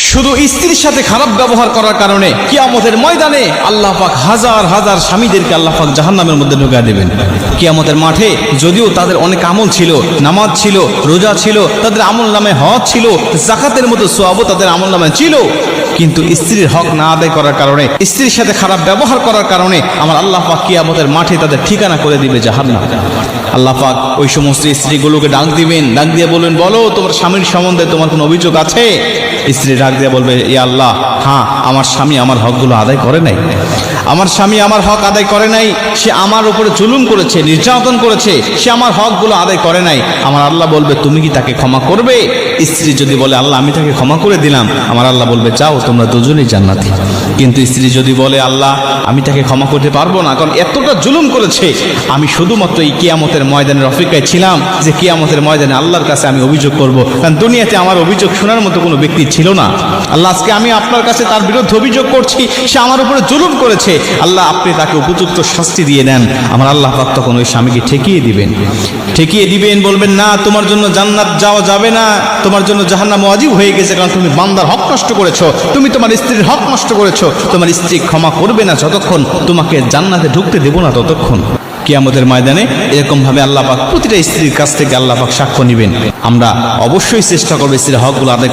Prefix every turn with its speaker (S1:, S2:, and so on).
S1: শুধু স্ত্রীর সাথে খারাপ ব্যবহার করার কারণে কিয়ামতের ময়দানে আল্লাহ পাক হাজার হাজার স্বামীদেরকে আল্লাহ পাক জাহান্নামের মধ্যে ঢুকিয়ে দেবেন। কিয়ামতের মাঠে যদিও তাদের অনেক আমল ছিল, নামাজ ছিল, রোজা ছিল, তাদের আমল নামে হজ ছিল, যাকাতের মতো সওয়াবও তাদের আমল নামে ছিল, কিন্তু স্ত্রীর হক না আদায় করার কারণে, স্ত্রীর সাথে খারাপ ব্যবহার করার কারণে আমার আল্লাহ পাক কিয়ামতের মাঠে তাদের ঠিকানা করে দিবে জাহান্নাম। আল্লাহ পাক ওই সমস্ত স্ত্রীগুলোকে ডাক দিবেন, ডাক দিয়ে বলবেন, বলো তোমার স্বামীর সম্বন্ধে তোমার কোনো অভিযোগ আছে? স্ত্রী ডাক দিয়ে বলবে, ইয়া আল্লাহ, হ্যাঁ, আমার স্বামী আমার হকগুলো আদায় করে নাই, আমার স্বামী আমার হক আদায় করে নাই, সে আমার উপরে জুলুম করেছে, নির্যাতন করেছে, সে আমার হকগুলো আদায় করে নাই। আমার আল্লাহ বলবে, তুমি কি তাকে ক্ষমা করবে? স্ত্রী যদি বলে, আল্লাহ আমি তাকে ক্ষমা করে দিলাম, আমার আল্লাহ বলবে, যাও তোমরা দুজনেই জান্নাতি। কিন্তু স্ত্রী যদি বলে, আল্লাহ আমি তাকে ক্ষমা করতে পারবো না, কারণ এতটা জুলুম করেছে, আমি শুধুমাত্র এই কিয়ামতের ময়দানের অপেক্ষায় ছিলাম যে কিয়ামতের ময়দানে আল্লাহর কাছে আমি অভিযোগ করব, কারণ দুনিয়াতে আমার অভিযোগ শোনার মতো কোনো ব্যক্তি ছিল না। আল্লাহ আজকে আমি আপনার কাছে তার বিরুদ্ধে অভিযোগ করছি, সে আমার উপরে জুলুম করেছে, আল্লাহ আপনি তাকে উপযুক্ত শাস্তি দিয়ে দেন। আমার আল্লাহ পাক তখন ওই স্বামীকে ঠেকিয়ে দিবেন, বলবেন, না, তোমার জন্য জান্নাত যাওয়া যাবে না, তোমার জন্য জাহান্নাম ওয়াজিব হয়ে গেছে, কারণ তুমি বান্দার হক নষ্ট করেছো, তুমি তোমার স্ত্রীর হক নষ্ট করেছো, তোমার স্ত্রী ক্ষমা করবে না যতক্ষণ, তোমাকে জান্নাতে ঢুকতে দেব না ততক্ষণ। কিয়ামতের ময়দানে এরকম ভাবে আল্লাহ পাক প্রতিটা স্ত্রীর কাছ থেকে আল্লাহ পাক সাক্ষ্য নেবেন। আমরা অবশ্যই চেষ্টা করবো স্ত্রীর হকগুলো আদায়